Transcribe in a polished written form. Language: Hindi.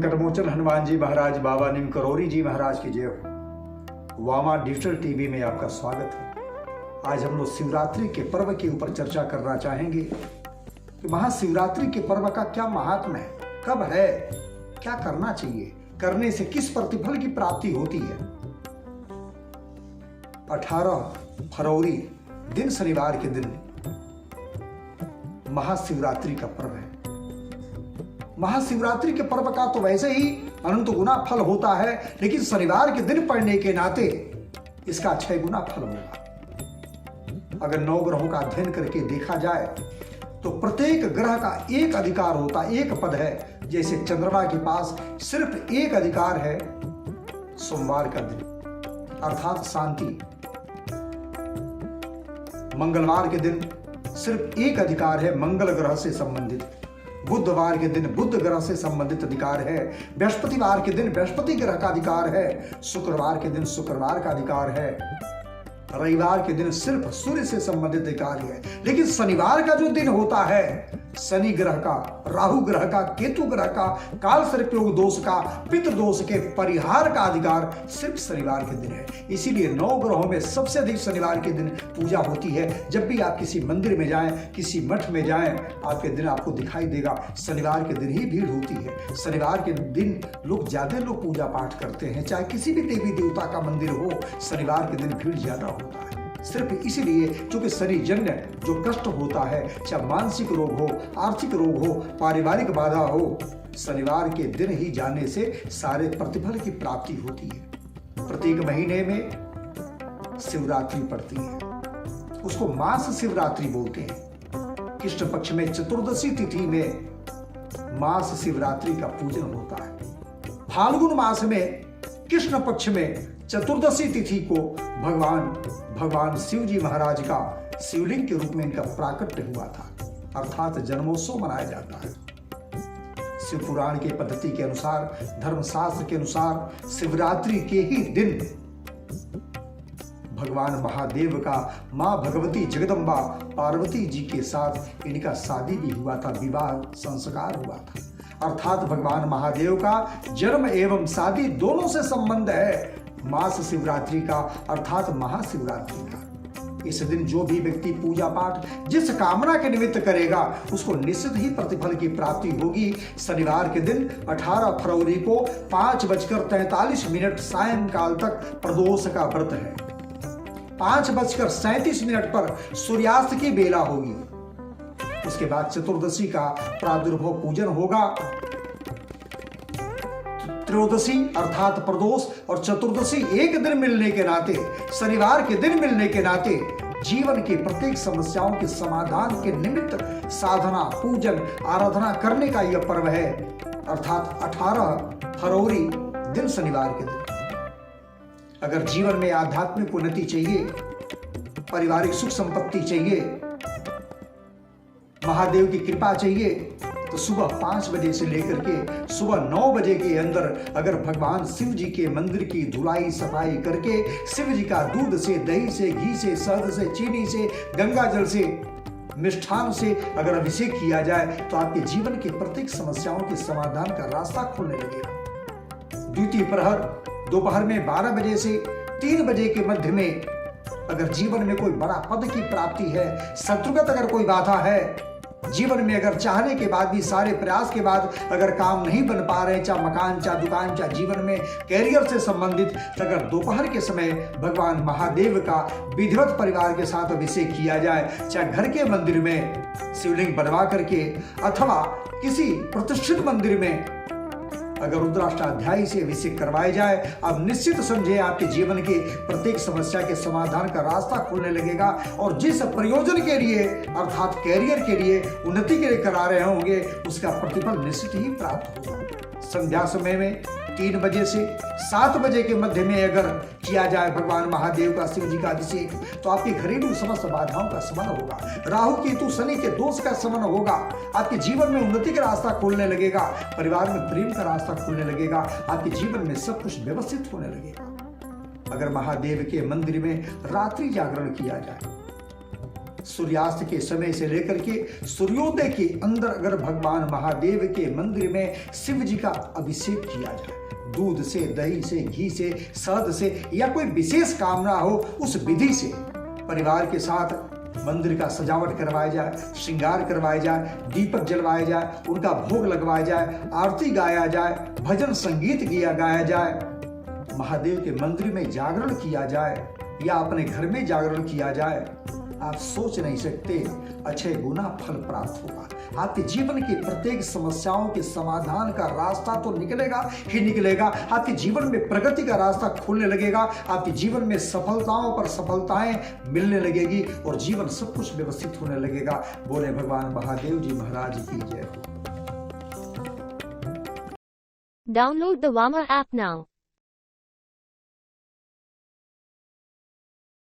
संकट मोचन हनुमान जी महाराज, बाबा नीम करौरी जी महाराज की जय हो। वामा डिजिटल टीवी में आपका स्वागत है। आज हम लोग शिवरात्रि के पर्व के ऊपर चर्चा करना चाहेंगे कि महाशिवरात्रि के पर्व का क्या महात्म्य है, कब है, क्या करना चाहिए, करने से किस प्रतिफल की प्राप्ति होती है। 18 फरवरी दिन शनिवार के दिन महाशिवरात्रि का पर्व है। महाशिवरात्रि के पर्व का तो वैसे ही अनंत गुना फल होता है, लेकिन शनिवार के दिन पड़ने के नाते इसका 6 गुना फल होगा। अगर 9 ग्रहों का अध्ययन करके देखा जाए तो प्रत्येक ग्रह का एक अधिकार होता, एक पद है। जैसे चंद्रमा के पास सिर्फ एक अधिकार है, सोमवार का दिन अर्थात शांति। मंगलवार के दिन सिर्फ एक अधिकार है, मंगल ग्रह से संबंधित। बुधवार के दिन बुध ग्रह से संबंधित अधिकार है। बृहस्पतिवार के दिन बृहस्पति ग्रह का अधिकार है। शुक्रवार के दिन शुक्रवार का अधिकार है। रविवार के दिन सिर्फ सूर्य से संबंधित अधिकार है। लेकिन शनिवार का जो दिन होता है, शनि ग्रह का, राहु ग्रह का, केतु ग्रह का, काल सर्पयोग दोष का, पितृ दोष के परिहार का अधिकार सिर्फ शनिवार के दिन है। इसीलिए 9 ग्रहों में सबसे अधिक शनिवार के दिन पूजा होती है। जब भी आप किसी मंदिर में जाएं, किसी मठ में जाएं, आपके दिन आपको दिखाई देगा शनिवार के दिन ही भीड़ होती है। शनिवार के दिन ज्यादा लोग पूजा पाठ करते हैं। चाहे किसी भी देवी देवता का मंदिर हो, शनिवार के दिन भीड़ ज्यादा होता है। सिर्फ इसलिए क्योंकि शनिजन्य जो कष्ट होता है, चाहे मानसिक रोग हो, आर्थिक रोग हो, पारिवारिक बाधा हो, शनिवार के दिन ही जाने से सारे प्रतिफल की प्राप्ति होती है। प्रत्येक महीने में शिवरात्रि पड़ती है, उसको मास शिवरात्रि बोलते हैं। कृष्ण पक्ष में चतुर्दशी तिथि में मास शिवरात्रि का पूजन होता है। फाल्गुन मास में कृष्ण पक्ष में चतुर्दशी तिथि को भगवान शिव जी महाराज का शिवलिंग के रूप में इनका प्राकट्य हुआ था, अर्थात जन्मोत्सव मनाया जाता है। शिव पुराण के पद्धति के अनुसार, धर्मशास्त्र के अनुसार शिवरात्रि के ही दिन भगवान महादेव का मां भगवती जगदम्बा पार्वती जी के साथ इनका शादी भी हुआ था, विवाह संस्कार हुआ था। अर्थात भगवान महादेव का जन्म एवं शादी दोनों से संबंध है मास शिवरात्रि का, अर्थात महाशिवरात्रि का। इस दिन जो भी व्यक्ति पूजा पाठ जिस कामना के निमित्त करेगा, उसको निश्चित ही प्रतिफल की प्राप्ति होगी। शनिवार के दिन 18 फरवरी को 5:43 सायंकाल तक प्रदोष का व्रत है। 5:37 पर सूर्यास्त की बेला होगी। उसके बाद चतुर्दशी का प्रादुर्भाव पूजन होगा। त्रयोदशी अर्थात प्रदोष और चतुर्दशी एक दिन मिलने के नाते, शनिवार के दिन मिलने के नाते जीवन की प्रत्येक समस्याओं के समाधान के निमित्त साधना, पूजन, आराधना करने का यह पर्व है। अर्थात 18 फरवरी दिन शनिवार के दिन। अगर जीवन में आध्यात्मिक उन्नति चाहिए, पारिवारिक सुख संपत्ति चाहिए, महादेव की कृपा चाहिए, तो सुबह 5 बजे से लेकर के सुबह 9 बजे के अंदर अगर भगवान शिव जी के मंदिर की धुलाई सफाई करके शिव जी का दूध से, दही से, घी से, शहद से, चीनी से, गंगा जल से, मिष्ठान से अगर अभिषेक किया जाए तो आपके जीवन की प्रत्येक समस्याओं के समाधान का रास्ता खुलने लगेगा। द्वितीय प्रहर दोपहर में 12 बजे से 3 बजे के मध्य में अगर जीवन में कोई बड़ा पद की प्राप्ति है, शत्रुगत अगर कोई बाधा है, जीवन में अगर चाहने के बाद भी, सारे प्रयास के बाद अगर काम नहीं बन पा रहे, चाहे मकान, चाहे दुकान, चाहे जीवन में कैरियर से संबंधित, तो अगर दोपहर के समय भगवान महादेव का विधिवत परिवार के साथ अभिषेक किया जाए, चाहे घर के मंदिर में शिवलिंग बनवा करके अथवा किसी प्रतिष्ठित मंदिर में अगर रुद्राष्टाध्यायी से अभिषेक करवाए जाए, अब निश्चित समझे आपके जीवन के प्रत्येक समस्या के समाधान का रास्ता खुलने लगेगा। और जिस प्रयोजन के लिए अर्थात कैरियर के लिए, उन्नति के लिए करा रहे होंगे, उसका प्रतिफल निश्चित ही प्राप्त होगा। संध्या समय में 3 बजे से 7 बजे के मध्य में अगर किया जाए भगवान महादेव का, शिव जी का अभिषेक, तो आपकी घरेलू समस्त बाधाओं का शमन होगा, राहु केतु शनि के दोष का शमन होगा, आपके जीवन में उन्नति का रास्ता खुलने लगेगा, परिवार में प्रेम का रास्ता खुलने लगेगा, आपके जीवन में सब कुछ व्यवस्थित होने लगेगा। अगर महादेव के मंदिर में रात्रि जागरण किया जाए, सूर्यास्त के समय से लेकर के सूर्योदय के अंदर अगर भगवान महादेव के मंदिर में शिव जी का अभिषेक किया जाए, दूध से, दही से, घी से, शहद से, या कोई विशेष कामना हो उस विधि से परिवार के साथ मंदिर का सजावट करवाया जाए, श्रृंगार करवाया जाए, दीपक जलवाया जाए, उनका भोग लगवाया जाए, आरती गाया जाए, भजन संगीत गाया जाए, महादेव के मंदिर में जागरण किया जाए या अपने घर में जागरण किया जाए, आप सोच नहीं सकते अक्षय गुना फल प्राप्त होगा। आपके जीवन की प्रत्येक समस्याओं के समाधान का रास्ता तो निकलेगा ही निकलेगा, आपके जीवन में प्रगति का रास्ता खुलने लगेगा, आपके जीवन में सफलताओं पर सफलताएं मिलने लगेगी और जीवन सब कुछ व्यवस्थित होने लगेगा। बोले भगवान महादेव जी महाराज की जय हो। Download the Vama app now.